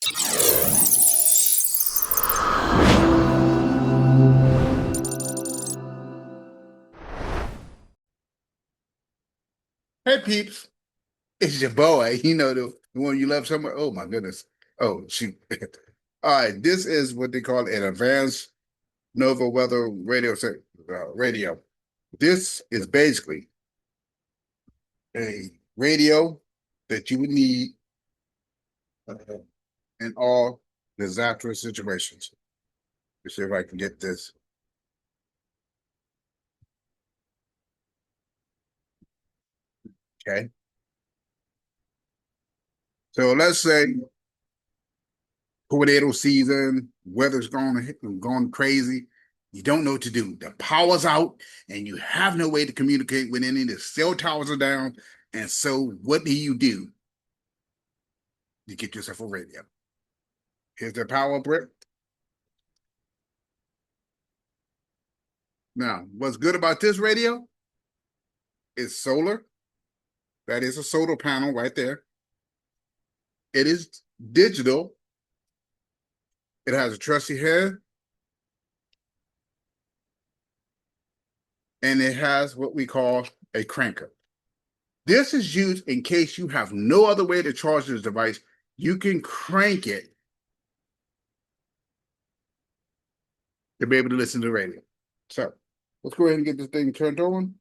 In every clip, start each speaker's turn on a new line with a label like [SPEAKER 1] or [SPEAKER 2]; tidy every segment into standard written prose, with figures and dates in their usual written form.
[SPEAKER 1] Hey peeps, it's your boy. The one you love somewhere. Oh my goodness. Oh shoot. All right, this is what they call an advanced NOAA weather radio. This is basically a radio that you would need uh, in all disastrous situations. Let's see if I can get this. Okay. So let's say tornado season, weather's going crazy. You don't know what to do. The power's out, and you have no way to communicate with any. The cell towers are down, and so what do? You get yourself a radio. Here's the power brick. Now, what's good about this radio is solar. That is a solar panel right there. It is digital. It has a trusty head. And it has what we call a cranker. This is used in case you have no other way to charge this device. You can crank it to be able to listen to the radio. So let's go ahead and get this thing turned on.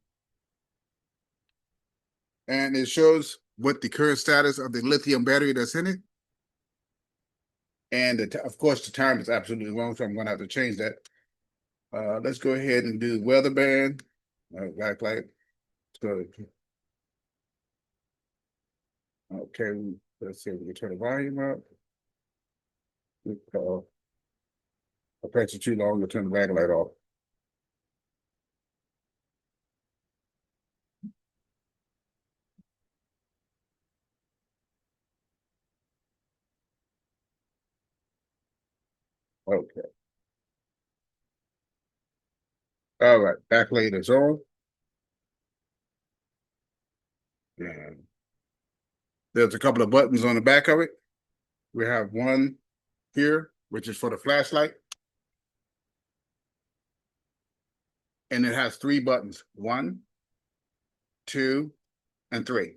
[SPEAKER 1] And it shows what the current status of the lithium battery that's in it. And of course, the time is absolutely wrong, so I'm going to have to change that. Let's go ahead and do weather band. Backlight. Good. Okay, let's see if we can turn the volume up. I press it too long to turn the backlight off. Okay. All right, backlight is on. And there's a couple of buttons on the back of it. We have one here, which is for the flashlight. And it has 3 buttons, 1, 2, and 3.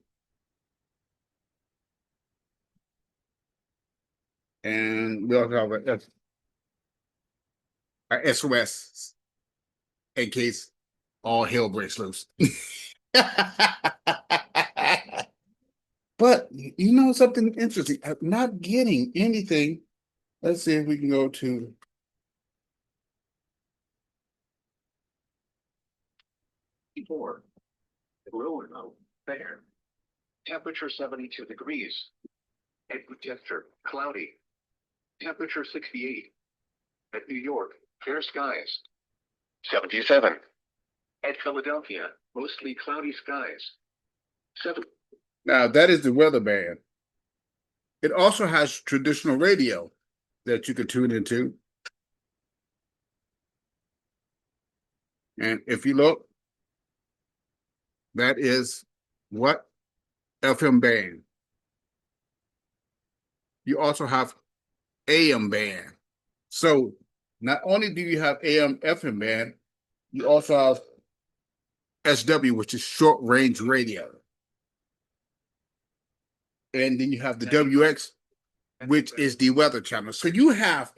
[SPEAKER 1] And we also have a SOS in case all hell breaks loose. But you know something interesting? I'm not getting anything. Let's see if we can go to.
[SPEAKER 2] Before, low and low, there. Temperature 72 degrees. At Winchester, cloudy. Temperature 68. At New York, fair skies. 77. At Philadelphia, mostly cloudy skies. 7.
[SPEAKER 1] Now that is the weather band. It also has traditional radio that you could tune into. And if you look, that is what FM band. You also have AM band. So not only do you have AM, FM band, you also have SW, which is short range radio. And then you have the WX, which is the weather channel. So you have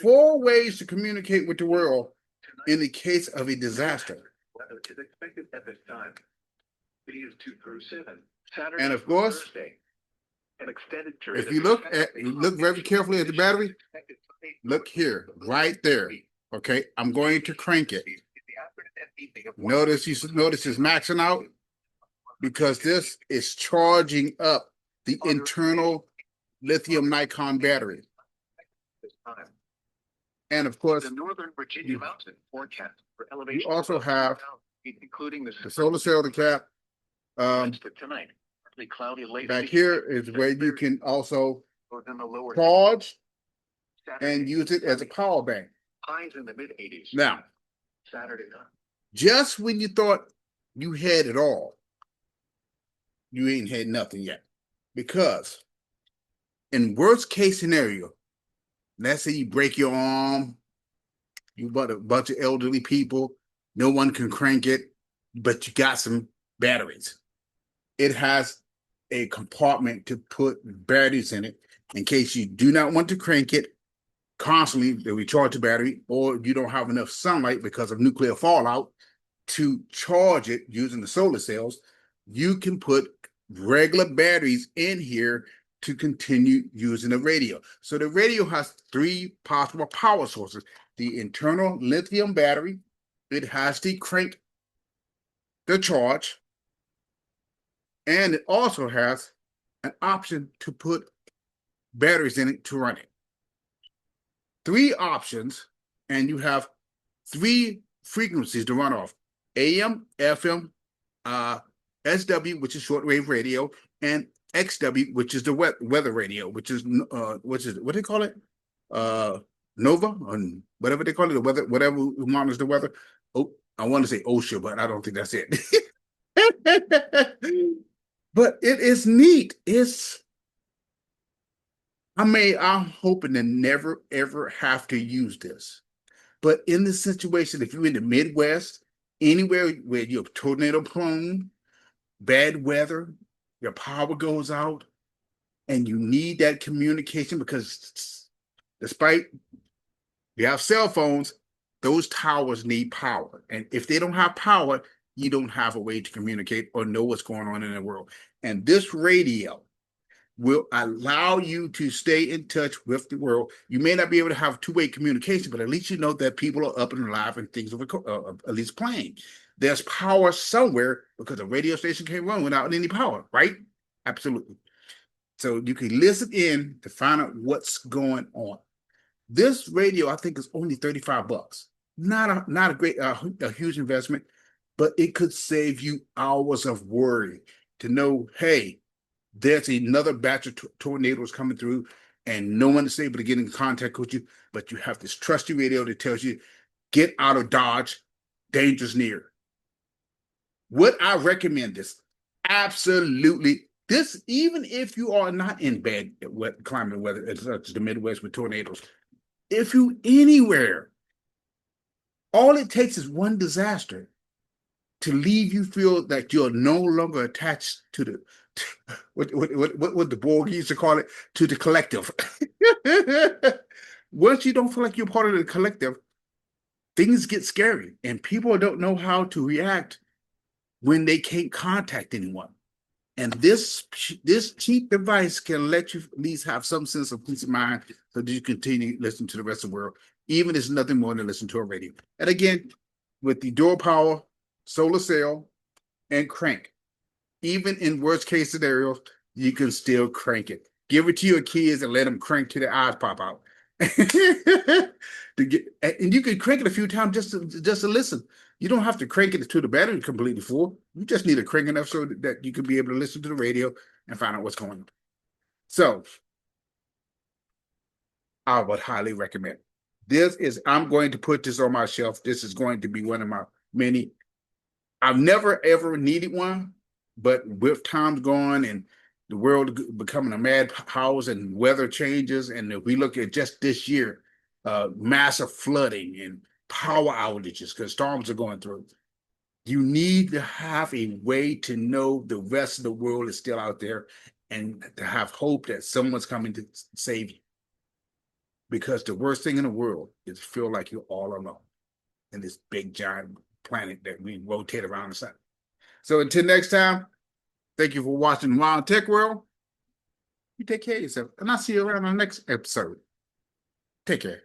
[SPEAKER 1] 4 ways to communicate with the world in the case of a disaster.
[SPEAKER 2] Weather is expected at this time. Days 2 through 7.
[SPEAKER 1] And of course, if you look very carefully at the battery, look here, right there. Okay, I'm going to crank it. Notice it's maxing out because this is charging up the internal lithium Nikon battery. And of course,
[SPEAKER 2] the Northern Virginia mountain forecast for elevation.
[SPEAKER 1] You also have
[SPEAKER 2] including
[SPEAKER 1] the solar cell, the cap.
[SPEAKER 2] Tonight, cloudy late
[SPEAKER 1] Back here is where you can also charge and use it as a power bank.
[SPEAKER 2] Highs in the mid-80s.
[SPEAKER 1] Now,
[SPEAKER 2] Saturday night.
[SPEAKER 1] Just when you thought you had it all, you ain't had nothing yet. Because In worst case scenario, let's say you break your arm, you got a bunch of elderly people, no one can crank it, but you got some batteries. It has a compartment to put batteries in it in case you do not want to crank it constantly to recharge the battery, or you don't have enough sunlight because of nuclear fallout to charge it using the solar cells. You can put regular batteries in here to continue using the radio. So the radio has three possible power sources: the internal lithium battery, it has the crank, the charge, and it also has an option to put batteries in it to run it. Three options, and you have three frequencies to run off: AM, FM, SW, which is shortwave radio, and XW, which is the weather radio, which is what do they call it? Nova, and whatever they call it, the weather, whatever monitors the weather. Oh, I want to say OSHA, but I don't think that's it. But it is neat. I'm hoping to never ever have to use this. But in this situation, if you're in the Midwest, anywhere where you're tornado prone, bad weather, your power goes out, and you need that communication, because despite you have cell phones, those towers need power. And if they don't have power, you don't have a way to communicate or know what's going on in the world. And this radio will allow you to stay in touch with the world. You may not be able to have two-way communication, but at least you know that people are up and alive and things are at least playing. There's power somewhere, because a radio station can't run without any power, right? Absolutely. So you can listen in to find out what's going on. This radio, I think, is only $35. Not a great, a huge investment, but it could save you hours of worry to know, hey, there's another batch of tornadoes coming through, and no one is able to get in contact with you, but you have this trusty radio that tells you, get out of Dodge, danger's near. Would I recommend this? Absolutely. This, even if you are not in bad climate weather, such as the Midwest with tornadoes, if you anywhere, all it takes is one disaster to leave you feel that you're no longer attached to the what the Borg used to call it, to the collective. Once you don't feel like you're part of the collective, things get scary, and people don't know how to react when they can't contact anyone. And this cheap device can let you at least have some sense of peace of mind, so that you continue listening to the rest of the world, even if it's nothing more than listen to a radio. And again, with the dual power, solar cell, and crank, even in worst case scenarios, you can still crank it. Give it to your kids and let them crank till their eyes pop out. And you can crank it a few times just to listen. You don't have to crank it to the battery completely full. You just need to crank enough so that you can be able to listen to the radio and find out what's going on. So I would highly recommend. I'm going to put this on my shelf. This is going to be one of my many. I've never ever needed one, but with times going and the world becoming a madhouse and weather changes, and if we look at just this year, massive flooding and power outages because storms are going through, you need to have a way to know the rest of the world is still out there, and to have hope that someone's coming to save you. Because the worst thing in the world is to feel like you're all alone in this big giant planet that we rotate around the sun. So until next time, thank you for watching Wild Tech World. You take care of yourself, and I'll see you around on the next episode. Take care.